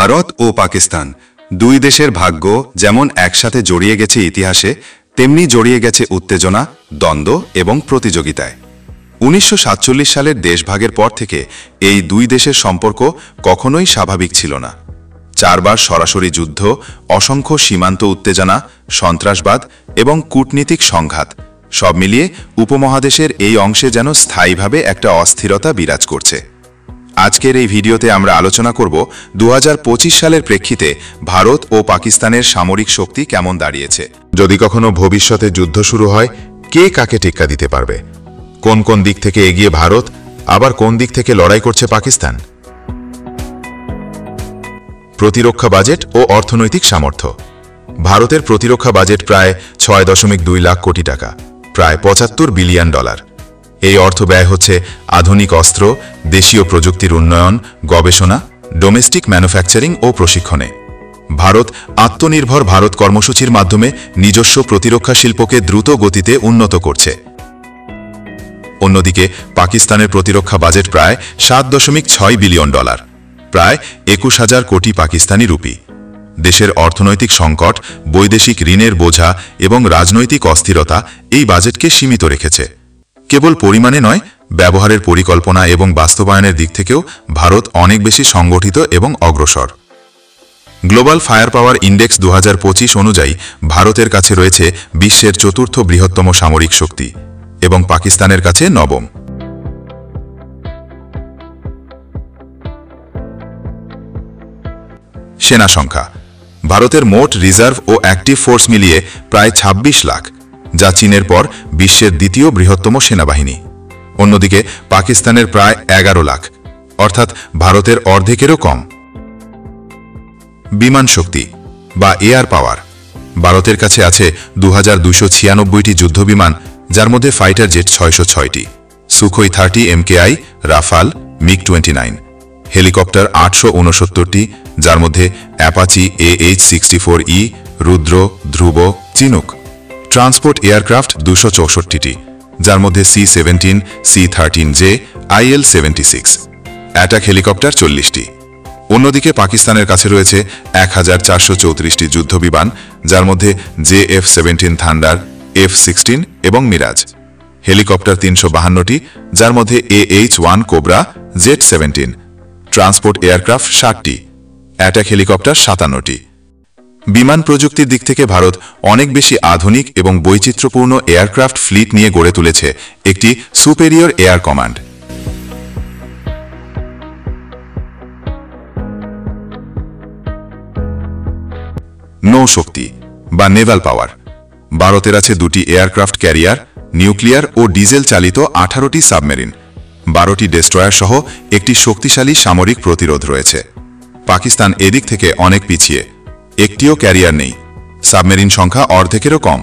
ভারত ও পাকিস্তান দুই দেশের ভাগ্য যেমন একসাথে জড়িয়ে গেছে ইতিহাসে, তেমনি জড়িয়ে গেছে উত্তেজনা, দ্বন্দ্ব এবং প্রতিযোগিতায়। 1947 সালের দেশভাগের পর থেকে এই দুই দেশের সম্পর্ক কখনোই স্বাভাবিক ছিল না। চারবার সরাসরি যুদ্ধ, অসংখ্য সীমান্ত উত্তেজনা, সন্ত্রাসবাদ এবং কূটনীতিক সংঘাত সব মিলিয়ে উপমহাদেশের এই অংশে যেন স্থায়ীভাবে একটা অস্থিরতা বিরাজ করছে। আজকের এই ভিডিওতে আমরা আলোচনা করব 2025 সালের প্রেক্ষিতে ভারত ও পাকিস্তানের সামরিক শক্তি কেমন দাঁড়িয়েছে। যদি কখনো ভবিষ্যতে যুদ্ধ শুরু হয়, কে কাকে টেক্কা দিতে পারবে, কোন কোন দিক থেকে এগিয়ে ভারত, আবার কোন দিক থেকে লড়াই করছে পাকিস্তান। প্রতিরক্ষা বাজেট ও অর্থনৈতিক সামর্থ্য। ভারতের প্রতিরক্ষা বাজেট প্রায় 6.2 লাখ কোটি টাকা, প্রায় $75 বিলিয়ন। এই অর্থ ব্যয় হচ্ছে আধুনিক অস্ত্র, দেশীয় প্রযুক্তির উন্নয়ন, গবেষণা, ডোমেস্টিক ম্যানুফ্যাকচারিং ও প্রশিক্ষণে। ভারত আত্মনির্ভর ভারত কর্মসূচির মাধ্যমে নিজস্ব প্রতিরক্ষা শিল্পকে দ্রুত গতিতে উন্নত করছে। অন্যদিকে পাকিস্তানের প্রতিরক্ষা বাজেট প্রায় $7.6 বিলিয়ন, প্রায় 21,000 কোটি পাকিস্তানি রুপি। দেশের অর্থনৈতিক সংকট, বৈদেশিক ঋণের বোঝা এবং রাজনৈতিক অস্থিরতা এই বাজেটকে সীমিত রেখেছে। কেবল পরিমাণে নয়, ব্যবহারের পরিকল্পনা এবং বাস্তবায়নের দিক থেকেও ভারত অনেক বেশি সংগঠিত এবং অগ্রসর। গ্লোবাল ফায়ার পাওয়ার ইন্ডেক্স 2025 অনুযায়ী ভারতের কাছে রয়েছে বিশ্বের চতুর্থ বৃহত্তম সামরিক শক্তি এবং পাকিস্তানের কাছে নবম। সেনা সংখ্যা। ভারতের মোট রিজার্ভ ও অ্যাক্টিভ ফোর্স মিলিয়ে প্রায় 26 লাখ, যা চীনের পর বিশ্বের দ্বিতীয় বৃহত্তম সেনাবাহিনী। অন্যদিকে পাকিস্তানের প্রায় 11 লাখ, অর্থাৎ ভারতের অর্ধেকেরও কম। বিমান শক্তি বা এয়ার পাওয়ার। ভারতের কাছে আছে 2296টি যুদ্ধবিমান, যার মধ্যে ফাইটার জেট 606টি, Sukhoi 30 MKI, Rafale, MiG-29, helicopter 869টি, যার মধ্যে Apache AH-64E, Rudra, Dhruv, Chinook. Transport aircraft 264টি, যার মধ্যে C-17, C-13J, IL-76, attack helicopter 40টি। অন্যদিকে পাকিস্তানের কাছে রয়েছে 1434টি যুদ্ধবিমান, যার মধ্যে JF-17 থান্ডার, F-16 এবং মিরাজ, হেলিকপ্টার 352টি, যার মধ্যে AH-1 Cobra, Z-17, transport aircraft 60টি, অ্যাটাক হেলিকপ্টার 57টি। বিমান প্রযুক্তির দিক থেকে ভারত অনেক বেশি আধুনিক এবং বৈচিত্র্যপূর্ণ এয়ারক্রাফট ফ্লিট নিয়ে গড়ে তুলেছে একটি সুপেরিয়র এয়ার কমান্ড। নৌশক্তি বা নেভাল পাওয়ার। ভারতের আছে 2টি এয়ারক্রাফট ক্যারিয়ার, নিউক্লিয়ার ও ডিজেল চালিত 18টি সাবমেরিন, 12টি ডেস্ট্রয়ার সহ একটি শক্তিশালী সামরিক প্রতিরোধ রয়েছে। পাকিস্তান এদিক থেকে অনেক পিছিয়ে, একটিও ক্যারিয়ার নেই, সাবমেরিন সংখ্যা অর্ধেকেরও কম।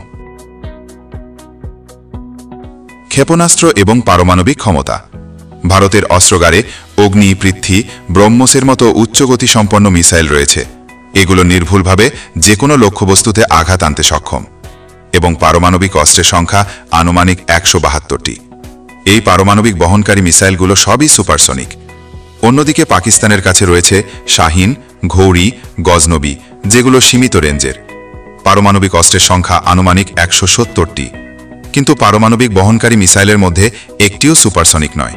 ক্ষেপণাস্ত্র এবং পারমাণবিক ক্ষমতা। ভারতের অস্ত্রাগারে অগ্নি, পৃথ্বী, ব্রহ্মসের মতো উচ্চগতি সম্পন্ন মিসাইল রয়েছে। এগুলো নির্ভুলভাবে যে কোনো লক্ষ্যবস্তুতে আঘাত আনতে সক্ষম এবং পারমাণবিক অস্ত্রের সংখ্যা আনুমানিক 172টি। এই পারমাণবিক বহনকারী মিসাইলগুলো সবই সুপারসনিক। অন্যদিকে পাকিস্তানের কাছে রয়েছে শাহিন, ঘৌরি, গজনবি, যেগুলো সীমিত রেঞ্জের। পারমাণবিক অস্ত্রের সংখ্যা আনুমানিক 170টি, কিন্তু পারমাণবিক বহনকারী মিসাইলের মধ্যে একটিও সুপারসনিক নয়।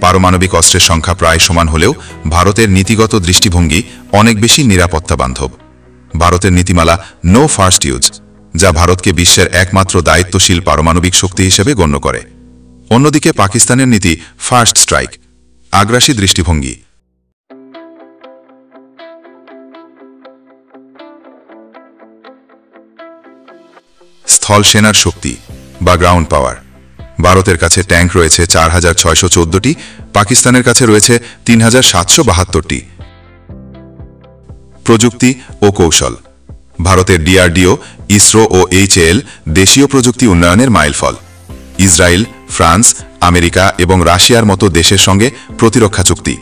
পারমাণবিক অস্ত্রের সংখ্যা প্রায় সমান হলেও ভারতের নীতিগত দৃষ্টিভঙ্গি অনেক বেশি নিরাপত্তা বান্ধব। ভারতের নীতিমালা নো ফার্স্ট ইউজ, যা ভারতকে বিশ্বের একমাত্র দায়িত্বশীল পারমাণবিক শক্তি হিসেবে গণ্য করে। অন্যদিকে পাকিস্তানের নীতি ফার্স্ট স্ট্রাইক, আগ্রাসী দৃষ্টিভঙ্গি। স্থল সেনার শক্তি বা গ্রাউন্ড পাওয়ার। ভারতের কাছে ট্যাঙ্ক রয়েছে 4614টি, পাকিস্তানের কাছে রয়েছে 3772টি। প্রযুক্তি ও কৌশল। ভারতের DRDO, ইসরো ও HAL দেশীয় প্রযুক্তি উন্নয়নের মাইলফল। ইসরায়েল, ফ্রান্স, আমেরিকা এবং রাশিয়ার মতো দেশের সঙ্গে প্রতিরক্ষা চুক্তি।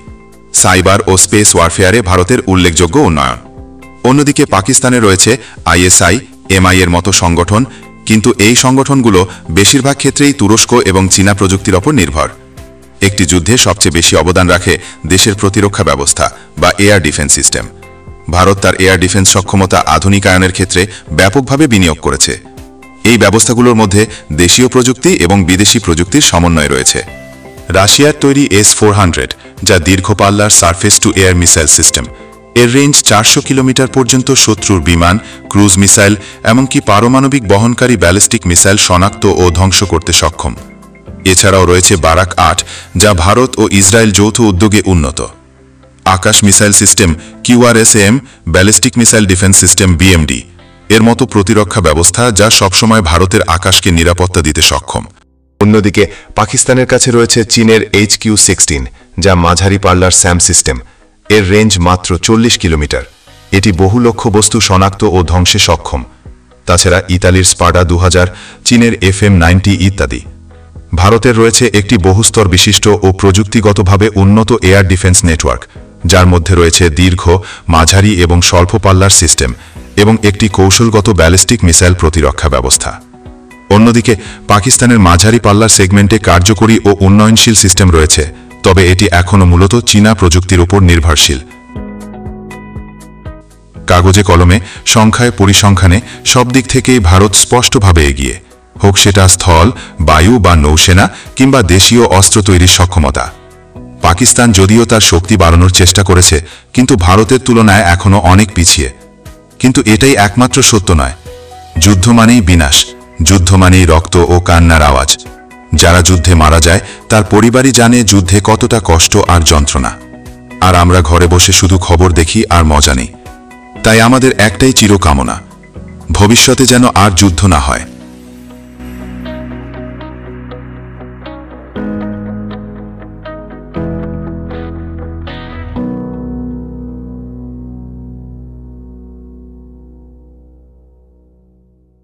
সাইবার ও স্পেস ওয়ারফেয়ারে ভারতের উল্লেখযোগ্য উন্নয়ন। অন্যদিকে পাকিস্তানে রয়েছে ISI, MI এর মতো সংগঠন, কিন্তু এই সংগঠনগুলো বেশিরভাগ ক্ষেত্রেই তুরস্ক এবং চীনা প্রযুক্তির ওপর নির্ভর। একটি যুদ্ধে সবচেয়ে বেশি অবদান রাখে দেশের প্রতিরক্ষা ব্যবস্থা বা এয়ার ডিফেন্স সিস্টেম। ভারত তার এয়ার ডিফেন্স সক্ষমতা আধুনিকায়নের ক্ষেত্রে ব্যাপকভাবে বিনিয়োগ করেছে। এই ব্যবস্থাগুলোর মধ্যে দেশীয় প্রযুক্তি এবং বিদেশি প্রযুক্তির সমন্বয় রয়েছে। রাশিয়ার তৈরি S-400, যা দীর্ঘ পাল্লার surface two air missile system, এর রেঞ্জ 400 কিলোমিটার পর্যন্ত শত্রুর বিমান, ক্রুজ মিসাইল এমনকি পারমাণবিক বহনকারী ব্যালিস্টিক মিসাইল শনাক্ত ও ধ্বংস করতে সক্ষম। এছাড়াও রয়েছে বারাক 8, যা ভারত ও ইসরায়েল যৌথ উদ্যোগে উন্নত। Akash missile system QRSAM, ballistic missile defence system BMD এর মতো প্রতিরক্ষা ব্যবস্থা যা সবসময় ভারতের আকাশকে নিরাপত্তা দিতে সক্ষম। অন্যদিকে পাকিস্তানের কাছে রয়েছে চীনের HQ-16, যা মাঝারি পাল্লার স্যাম সিস্টেম। এর রেঞ্জ মাত্র 40 কিলোমিটার। এটি বহু লক্ষ্য বস্তু শনাক্ত ও ধ্বংসে সক্ষম। তাছাড়া ইতালির স্পাডা 2000, চীনের FM-90 ইত্যাদি। ভারতের রয়েছে একটি বহুস্তর বিশিষ্ট ও প্রযুক্তিগতভাবে উন্নত এয়ার ডিফেন্স নেটওয়ার্ক, যার মধ্যে রয়েছে দীর্ঘ, মাঝারি এবং স্বল্প পাল্লার সিস্টেম এবং একটি কৌশলগত ব্যালিস্টিক মিসাইল প্রতিরক্ষা ব্যবস্থা। অন্যদিকে পাকিস্তানের মাঝারি পাল্লার সেগমেন্টে কার্যকরী ও উন্নয়নশীল সিস্টেম রয়েছে, তবে এটি এখনও মূলত চীনা প্রযুক্তির উপর নির্ভরশীল। কাগজে কলমে, সংখ্যায় পরিসংখ্যানে সব দিক থেকেই ভারত স্পষ্টভাবে এগিয়ে, হোক সেটা স্থল, বায়ু বা নৌসেনা কিংবা দেশীয় অস্ত্র তৈরির সক্ষমতা। পাকিস্তান যদিও তার শক্তি বাড়ানোর চেষ্টা করেছে, কিন্তু ভারতের তুলনায় এখনও অনেক পিছিয়ে। কিন্তু এটাই একমাত্র সত্য নয়। যুদ্ধ মানেই বিনাশ, যুদ্ধ মানেই রক্ত ও কান্নার আওয়াজ। যারা যুদ্ধে মারা যায় তার পরিবারই জানে যুদ্ধে কতটা কষ্ট আর যন্ত্রণা। আর আমরা ঘরে বসে শুধু খবর দেখি আর মজা নেই। তাই আমাদের একটাই চিরকামনা, ভবিষ্যতে যেন আর যুদ্ধ না হয়।